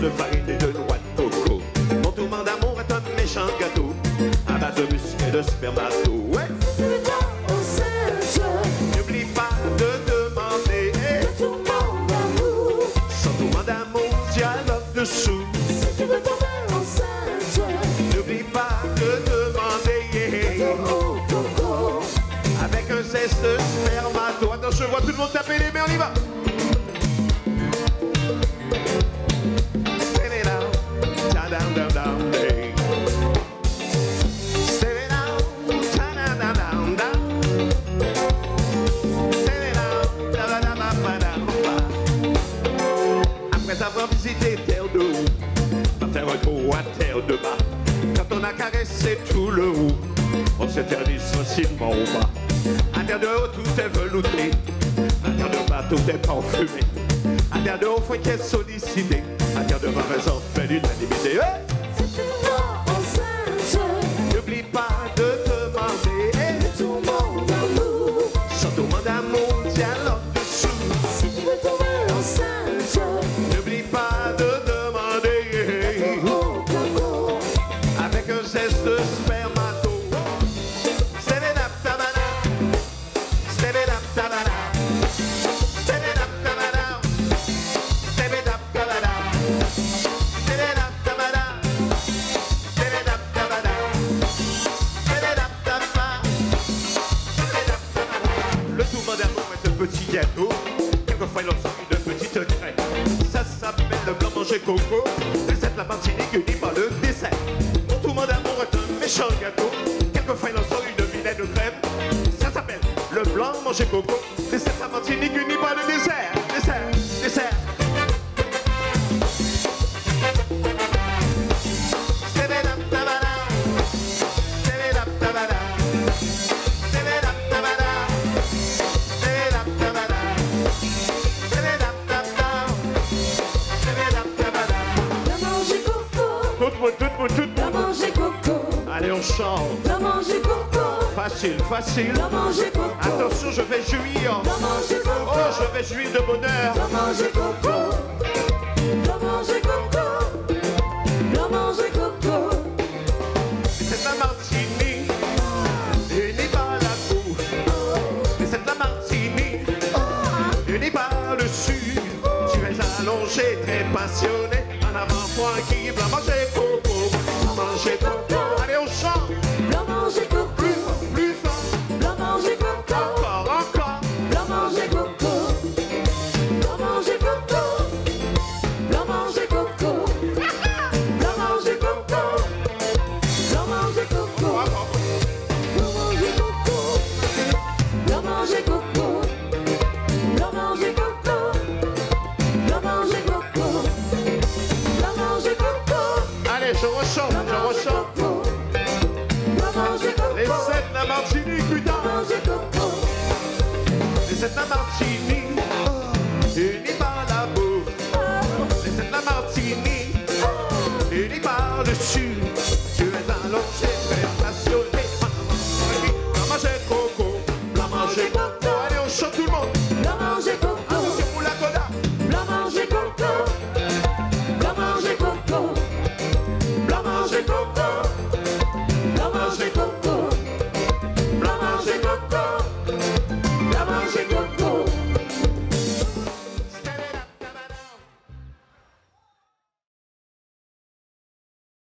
de farine et de noix de coco. Mon tourment d'amour est un méchant gâteau à base de muscles et de spermato. Ouais. N'oublie pas de demander le tourment d'amour. Sans tourment d'amour, dialogue dessous. Si tu veux tomber enceinte, n'oublie pas de demander avec un zeste spermato. Attention, je vois tout le monde taper les mains, on y va. Après avoir visité terre de haut, va faire un tour à terre de bas. Quand on a caressé tout le haut, on s'éternise facilement au bas. À terre de haut, tout est velouté. À terre de bas, tout est parfumé. À terre de haut, faut qu'il est sollicité. À terre de bas, on fait l'unanimité. Hey! si tu vas enceinte, N'oublie pas de demander le tourment d'amour. sans tourment d'amour, dialogue dessous. Si tu veux tomber enceinte, N'oublie pas de demander avec un zeste spermato. Step it up, tabada. Step it up, tabada. Step it up, tabada. Step it up, tabada. Step it up, tabada. Step it up, tabada. Step it up, tabada. Step it up, tabada. Le tourment d'amour est un petit gâteau. Quelquefois il en sort une petite crème. Ça s'appelle le blanc manger coco. Recette la Martinique unie par le dessert. Mon tourment d'amour est un méchant gâteau. Quelquefois il en sort une vilaine crème. Ça s'appelle le blanc manger coco. Recette la Martinique unie par le dessert. Dessert, dessert. Step it up, tabada. Step it up, tabada. Step it up, tabada. Step it up, tabada. Step it up, tabada. Step it up, tabada. va manger coco, Tout le monde, tout le monde, tout le va monde. manger coco, Allez, on chante. va manger coco, Facile, facile. va manger coco, Attention, je vais jouir. va manger coco, Oh, je vais jouir de bonheur. va manger coco, va manger coco, va manger coco. C'est la Martinique, unie par la boue. C'est la Martinique, unie par le sud. Tu es allongé, très passionné. En avant, point qui va manger coco. Va manger coco. Allez, on chante. Blanc manger coco, Plus fort, plus fort. blanc manger coco, Encore, encore. blanc manger coco, blanc manger coco, blanc manger coco, blanc manger coco, blanc manger coco, Encore. blanc manger coco, blanc manger coco, blanc manger coco, blanc manger coco, blanc manger coco, Allez, je rechante, je rechante. blanc manger coco, Les sept la Martinique, putain. manger coco. Les sept la Martinique, unis par la boue. Les sept la Martinique, unis par le sud. Tu es allongé, très